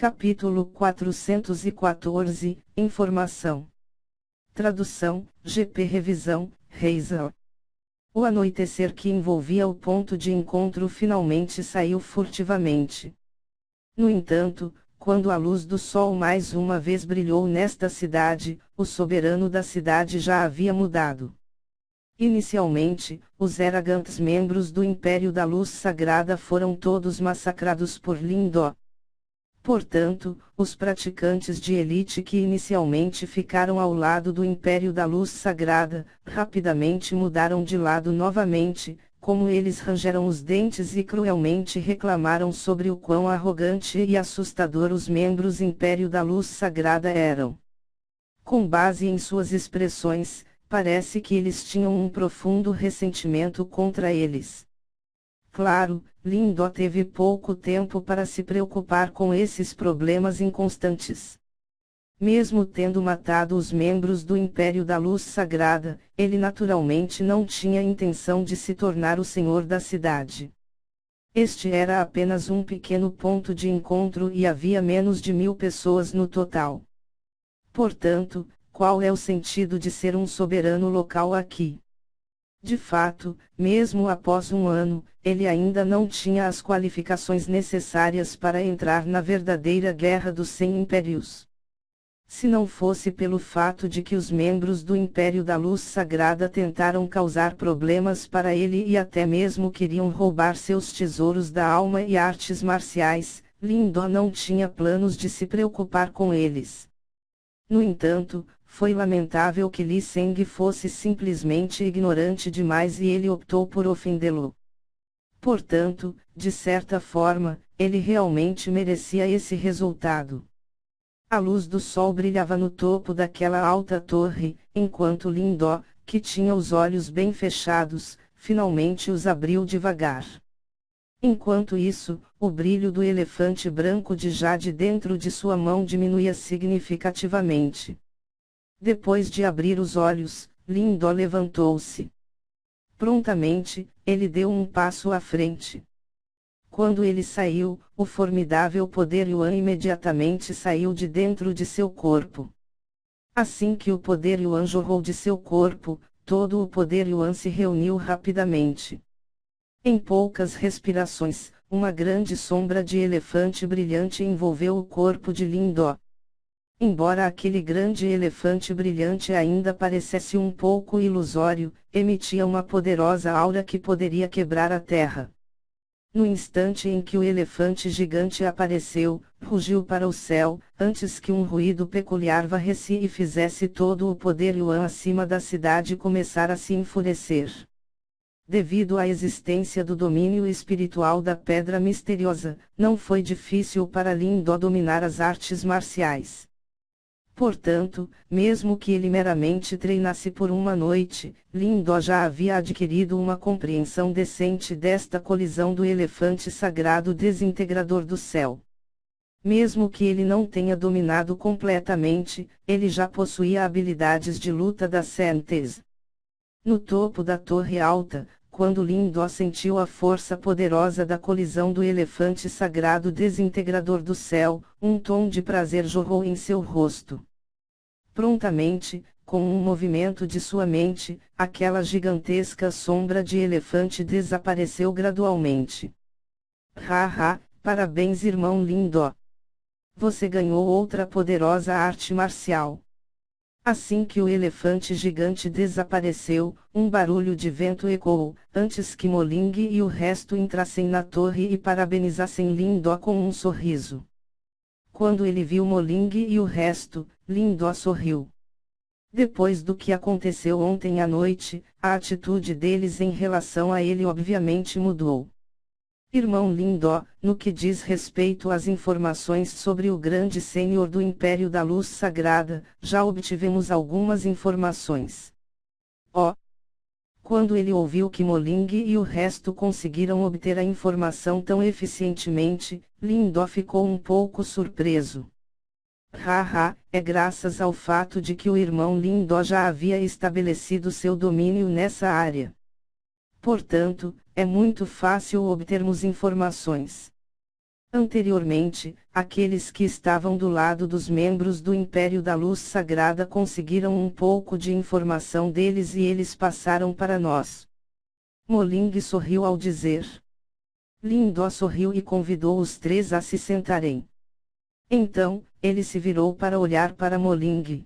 Capítulo 414, Informação. Tradução, GP Revisão, Reisel. O anoitecer que envolvia o ponto de encontro finalmente saiu furtivamente. No entanto, quando a luz do sol mais uma vez brilhou nesta cidade, o soberano da cidade já havia mudado. Inicialmente, os Eragantes membros do Império da Luz Sagrada foram todos massacrados por Lindó. Portanto, os praticantes de elite que inicialmente ficaram ao lado do Império da Luz Sagrada, rapidamente mudaram de lado novamente, como eles rangeram os dentes e cruelmente reclamaram sobre o quão arrogante e assustador os membros do Império da Luz Sagrada eram. Com base em suas expressões, parece que eles tinham um profundo ressentimento contra eles. Claro, Lindó teve pouco tempo para se preocupar com esses problemas inconstantes. Mesmo tendo matado os membros do Império da Luz Sagrada, ele naturalmente não tinha intenção de se tornar o senhor da cidade. Este era apenas um pequeno ponto de encontro e havia menos de 1000 pessoas no total. Portanto, qual é o sentido de ser um soberano local aqui? De fato, mesmo após um ano, ele ainda não tinha as qualificações necessárias para entrar na verdadeira Guerra dos 100 Impérios. Se não fosse pelo fato de que os membros do Império da Luz Sagrada tentaram causar problemas para ele e até mesmo queriam roubar seus tesouros da alma e artes marciais, Lindó não tinha planos de se preocupar com eles. No entanto, foi lamentável que Lee Seng fosse simplesmente ignorante demais e ele optou por ofendê-lo. Portanto, de certa forma, ele realmente merecia esse resultado. A luz do sol brilhava no topo daquela alta torre, enquanto Lindó, que tinha os olhos bem fechados, finalmente os abriu devagar. Enquanto isso, o brilho do elefante branco de jade dentro de sua mão diminuía significativamente. Depois de abrir os olhos, Lindó levantou-se. Prontamente, ele deu um passo à frente. Quando ele saiu, o formidável poder Yuan imediatamente saiu de dentro de seu corpo. Assim que o poder Yuan jorrou de seu corpo, todo o poder Yuan se reuniu rapidamente. Em poucas respirações, uma grande sombra de elefante brilhante envolveu o corpo de Lindó. Embora aquele grande elefante brilhante ainda parecesse um pouco ilusório, emitia uma poderosa aura que poderia quebrar a terra. No instante em que o elefante gigante apareceu, rugiu para o céu, antes que um ruído peculiar varresse e fizesse todo o poder Yuan acima da cidade começar a se enfurecer. Devido à existência do domínio espiritual da pedra misteriosa, não foi difícil para Lindó dominar as artes marciais. Portanto, mesmo que ele meramente treinasse por uma noite, Lindó já havia adquirido uma compreensão decente desta colisão do elefante sagrado desintegrador do céu. Mesmo que ele não tenha dominado completamente, ele já possuía habilidades de luta da Sentes. No topo da torre alta, quando Lindó sentiu a força poderosa da colisão do elefante sagrado desintegrador do céu, um tom de prazer jorrou em seu rosto. Prontamente, com um movimento de sua mente, aquela gigantesca sombra de elefante desapareceu gradualmente. Haha, parabéns irmão Lindó! Você ganhou outra poderosa arte marcial. Assim que o elefante gigante desapareceu, um barulho de vento ecoou, antes que Moling e o resto entrassem na torre e parabenizassem Lindó com um sorriso. Quando ele viu Moling e o resto, Lindó sorriu. Depois do que aconteceu ontem à noite, a atitude deles em relação a ele obviamente mudou. Irmão Lindó, no que diz respeito às informações sobre o grande Senhor do Império da Luz Sagrada, já obtivemos algumas informações. Quando ele ouviu que Moling e o resto conseguiram obter a informação tão eficientemente, Lindó ficou um pouco surpreso. Haha, é graças ao fato de que o irmão Lindó já havia estabelecido seu domínio nessa área. Portanto, é muito fácil obtermos informações. Anteriormente, aqueles que estavam do lado dos membros do Império da Luz Sagrada conseguiram um pouco de informação deles e eles passaram para nós. Moling sorriu ao dizer. Lin Do sorriu e convidou os três a se sentarem. Então, ele se virou para olhar para Moling.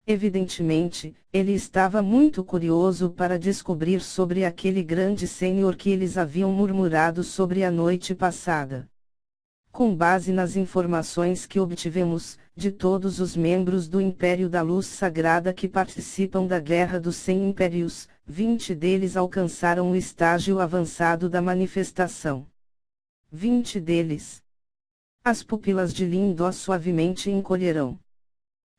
Evidentemente, ele estava muito curioso para descobrir sobre aquele grande senhor que eles haviam murmurado sobre a noite passada. Com base nas informações que obtivemos, de todos os membros do Império da Luz Sagrada que participam da Guerra dos 100 Impérios, 20 deles alcançaram o estágio avançado da manifestação. 20 deles. As pupilas de Lin Do suavemente encolherão.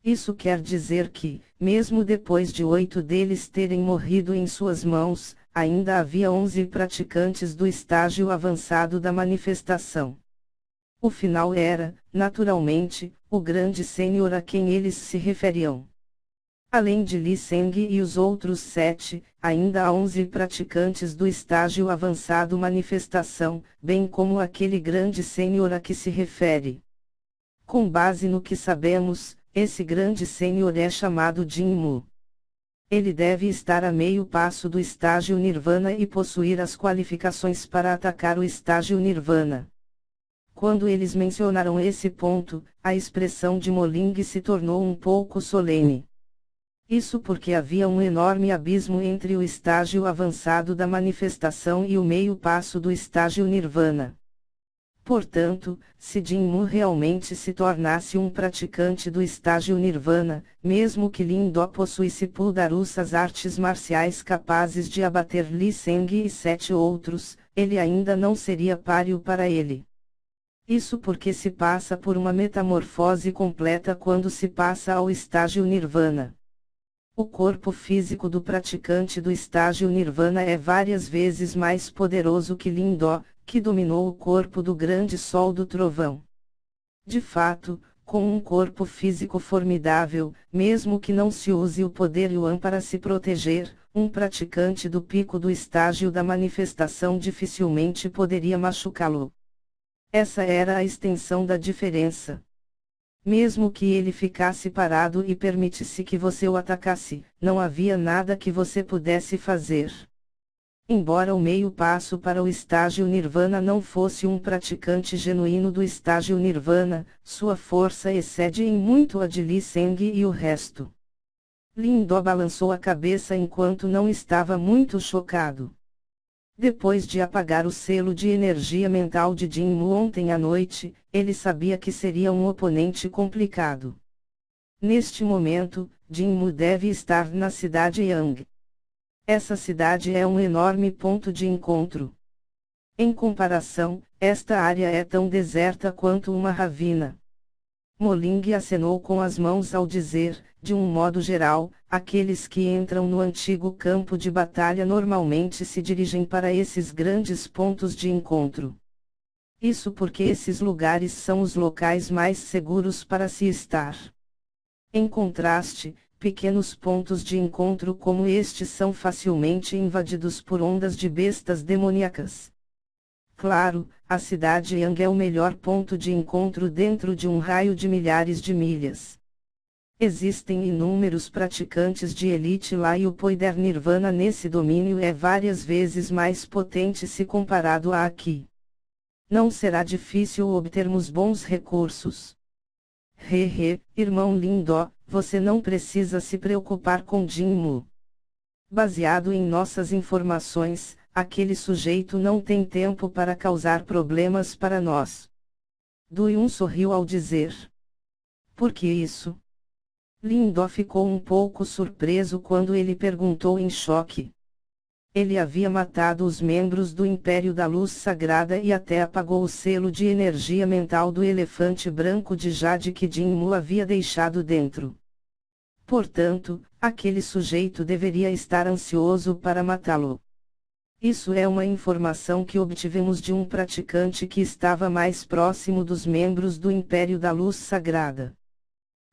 Isso quer dizer que, mesmo depois de 8 deles terem morrido em suas mãos, ainda havia 11 praticantes do estágio avançado da manifestação. O final era, naturalmente, o grande senhor a quem eles se referiam. Além de Li Seng e os outros 7, ainda há 11 praticantes do estágio avançado manifestação, bem como aquele grande senhor a que se refere. Com base no que sabemos, esse grande senhor é chamado Jinmu. Ele deve estar a meio passo do estágio Nirvana e possuir as qualificações para atacar o estágio Nirvana. Quando eles mencionaram esse ponto, a expressão de Moling se tornou um pouco solene. Isso porque havia um enorme abismo entre o estágio avançado da manifestação e o meio passo do estágio Nirvana. Portanto, se Jinmu realmente se tornasse um praticante do estágio Nirvana, mesmo que Lin Do possuísse Puldarussas artes marciais capazes de abater Li Seng e 7 outros, ele ainda não seria páreo para ele. Isso porque se passa por uma metamorfose completa quando se passa ao estágio Nirvana. O corpo físico do praticante do estágio Nirvana é várias vezes mais poderoso que Lin Do, que dominou o corpo do grande sol do trovão. De fato, com um corpo físico formidável, mesmo que não se use o poder Yuan para se proteger, um praticante do pico do estágio da manifestação dificilmente poderia machucá-lo. Essa era a extensão da diferença. Mesmo que ele ficasse parado e permitisse que você o atacasse, não havia nada que você pudesse fazer. Embora o meio passo para o estágio Nirvana não fosse um praticante genuíno do estágio Nirvana, sua força excede em muito a de Li Seng e o resto. Lin Do balançou a cabeça enquanto não estava muito chocado. Depois de apagar o selo de energia mental de Jinmu ontem à noite, ele sabia que seria um oponente complicado. Neste momento, Jinmu deve estar na cidade Yang. Essa cidade é um enorme ponto de encontro. Em comparação, esta área é tão deserta quanto uma ravina. Moling acenou com as mãos ao dizer, de um modo geral, aqueles que entram no antigo campo de batalha normalmente se dirigem para esses grandes pontos de encontro. Isso porque esses lugares são os locais mais seguros para se estar. Em contraste, pequenos pontos de encontro como este são facilmente invadidos por ondas de bestas demoníacas. Claro, a cidade Yang é o melhor ponto de encontro dentro de um raio de milhares de milhas. Existem inúmeros praticantes de elite lá e o poder Nirvana nesse domínio é várias vezes mais potente se comparado a aqui. Não será difícil obtermos bons recursos. Irmão Lin Do, você não precisa se preocupar com Jinmu. Baseado em nossas informações, aquele sujeito não tem tempo para causar problemas para nós. Du Yun sorriu ao dizer. Por que isso? Lin Do ficou um pouco surpreso quando ele perguntou em choque. Ele havia matado os membros do Império da Luz Sagrada e até apagou o selo de energia mental do elefante branco de Jade que Jinmu havia deixado dentro. Portanto, aquele sujeito deveria estar ansioso para matá-lo. Isso é uma informação que obtivemos de um praticante que estava mais próximo dos membros do Império da Luz Sagrada.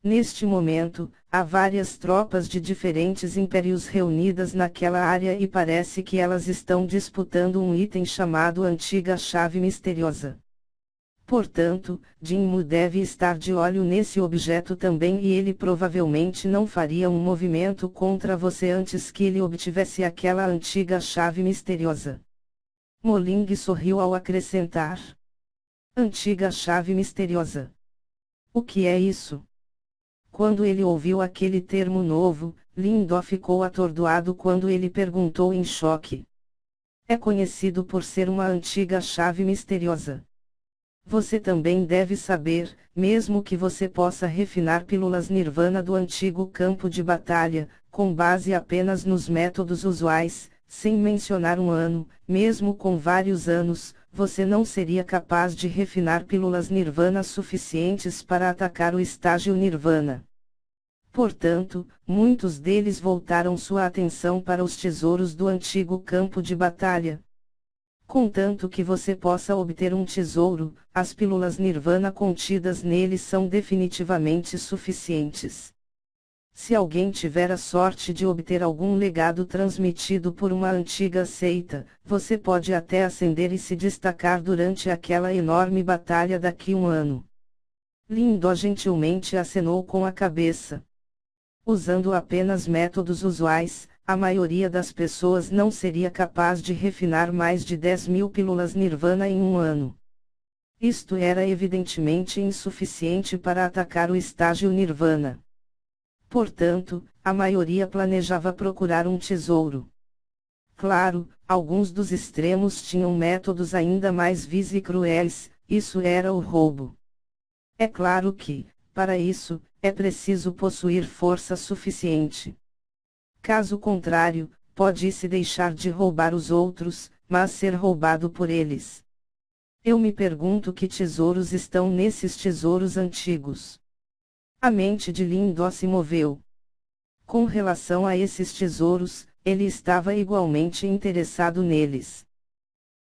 Neste momento, há várias tropas de diferentes impérios reunidas naquela área e parece que elas estão disputando um item chamado Antiga Chave Misteriosa. Portanto, Jinmu deve estar de olho nesse objeto também e ele provavelmente não faria um movimento contra você antes que ele obtivesse aquela antiga chave misteriosa. Moling sorriu ao acrescentar. Antiga chave misteriosa. O que é isso? Quando ele ouviu aquele termo novo, Lin Do ficou atordoado quando ele perguntou em choque. É conhecido por ser uma antiga chave misteriosa. Você também deve saber, mesmo que você possa refinar pílulas Nirvana do antigo campo de batalha, com base apenas nos métodos usuais, sem mencionar um ano, mesmo com vários anos, você não seria capaz de refinar pílulas Nirvana suficientes para atacar o estágio Nirvana. Portanto, muitos deles voltaram sua atenção para os tesouros do antigo campo de batalha. Contanto que você possa obter um tesouro, as pílulas Nirvana contidas nele são definitivamente suficientes. Se alguém tiver a sorte de obter algum legado transmitido por uma antiga seita, você pode até ascender e se destacar durante aquela enorme batalha daqui um ano. Lin Do gentilmente acenou com a cabeça. Usando apenas métodos usuais, a maioria das pessoas não seria capaz de refinar mais de 10.000 pílulas Nirvana em um ano. Isto era evidentemente insuficiente para atacar o estágio Nirvana. Portanto, a maioria planejava procurar um tesouro. Claro, alguns dos extremos tinham métodos ainda mais vis e cruéis, isso era o roubo. É claro que, para isso, é preciso possuir força suficiente. Caso contrário, pode-se deixar de roubar os outros, mas ser roubado por eles. Eu me pergunto que tesouros estão nesses tesouros antigos. A mente de Lin Do se moveu. Com relação a esses tesouros, ele estava igualmente interessado neles.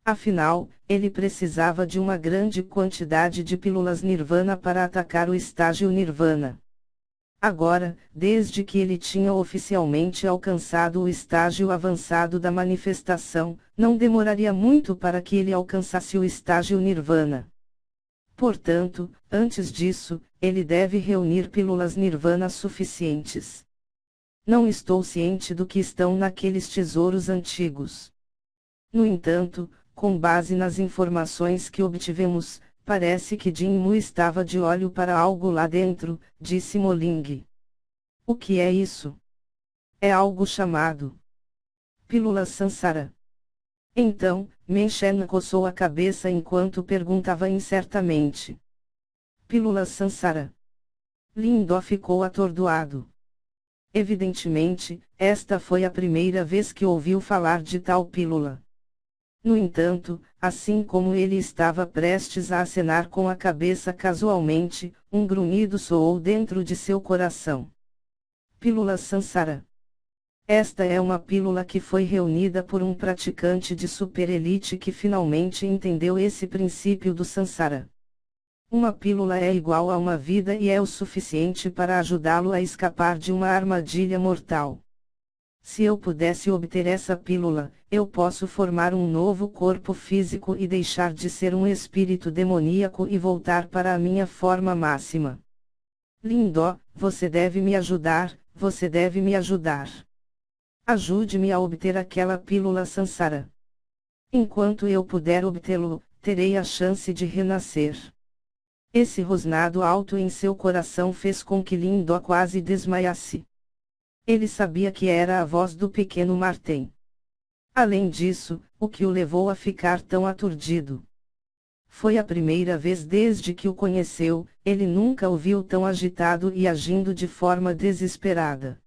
Afinal, ele precisava de uma grande quantidade de pílulas Nirvana para atacar o estágio Nirvana. Agora, desde que ele tinha oficialmente alcançado o estágio avançado da manifestação, não demoraria muito para que ele alcançasse o estágio Nirvana. Portanto, antes disso, ele deve reunir pílulas Nirvana suficientes. Não estou ciente do que estão naqueles tesouros antigos. No entanto, com base nas informações que obtivemos, parece que Jinmu estava de olho para algo lá dentro, disse Moling. O que é isso? É algo chamado pílula Sansara. Então, Menchen coçou a cabeça enquanto perguntava incertamente. Pílula Sansara. Lin Do ficou atordoado. Evidentemente, esta foi a primeira vez que ouviu falar de tal pílula. No entanto, assim como ele estava prestes a acenar com a cabeça casualmente, um grunhido soou dentro de seu coração. Pílula Sansara. Esta é uma pílula que foi reunida por um praticante de superelite que finalmente entendeu esse princípio do Sansara. Uma pílula é igual a uma vida e é o suficiente para ajudá-lo a escapar de uma armadilha mortal. Se eu pudesse obter essa pílula, eu posso formar um novo corpo físico e deixar de ser um espírito demoníaco e voltar para a minha forma máxima. Lin Do, você deve me ajudar, você deve me ajudar. Ajude-me a obter aquela pílula Sansara. Enquanto eu puder obtê-lo, terei a chance de renascer. Esse rosnado alto em seu coração fez com que Lin Do quase desmaiasse. Ele sabia que era a voz do pequeno Martin. Além disso, o que o levou a ficar tão aturdido? Foi a primeira vez desde que o conheceu, ele nunca o viu tão agitado e agindo de forma desesperada.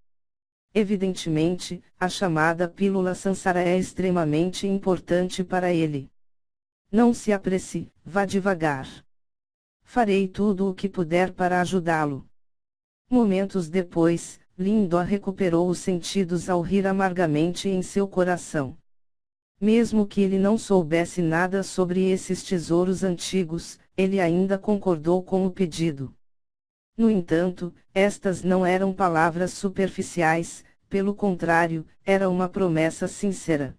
Evidentemente, a chamada pílula Sansara é extremamente importante para ele. Não se apresse, vá devagar. Farei tudo o que puder para ajudá-lo. Momentos depois, Lin Do recuperou os sentidos ao rir amargamente em seu coração. Mesmo que ele não soubesse nada sobre esses tesouros antigos, ele ainda concordou com o pedido. No entanto, estas não eram palavras superficiais, pelo contrário, era uma promessa sincera.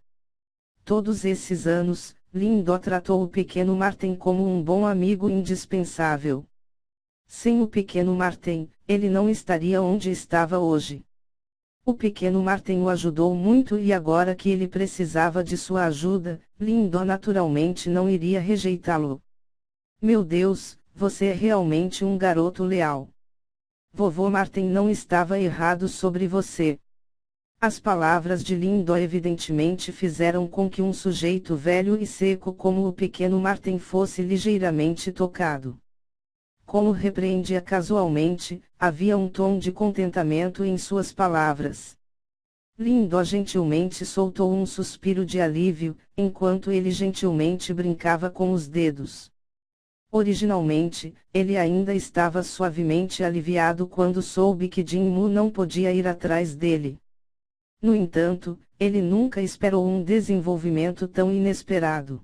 Todos esses anos, Lin Do tratou o pequeno Martin como um bom amigo indispensável. Sem o pequeno Martin, ele não estaria onde estava hoje. O pequeno Martin o ajudou muito e agora que ele precisava de sua ajuda, Lin Do naturalmente não iria rejeitá-lo. Meu Deus, você é realmente um garoto leal. Vovô Martin não estava errado sobre você. As palavras de Lin Do evidentemente fizeram com que um sujeito velho e seco como o pequeno Martin fosse ligeiramente tocado. Como repreendia casualmente, havia um tom de contentamento em suas palavras. Lin Do gentilmente soltou um suspiro de alívio, enquanto ele gentilmente brincava com os dedos. Originalmente, ele ainda estava suavemente aliviado quando soube que Jin Mu não podia ir atrás dele. No entanto, ele nunca esperou um desenvolvimento tão inesperado.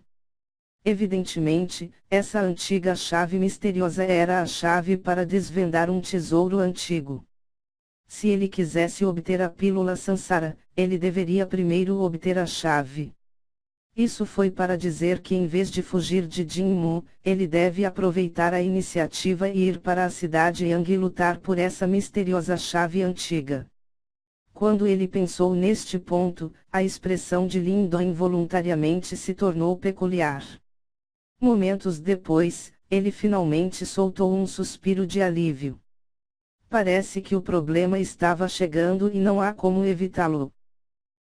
Evidentemente, essa antiga chave misteriosa era a chave para desvendar um tesouro antigo. Se ele quisesse obter a pílula Sansara, ele deveria primeiro obter a chave. Isso foi para dizer que em vez de fugir de Jin Mu, ele deve aproveitar a iniciativa e ir para a cidade Yang e lutar por essa misteriosa chave antiga. Quando ele pensou neste ponto, a expressão de Lin Do involuntariamente se tornou peculiar. Momentos depois, ele finalmente soltou um suspiro de alívio. Parece que o problema estava chegando e não há como evitá-lo.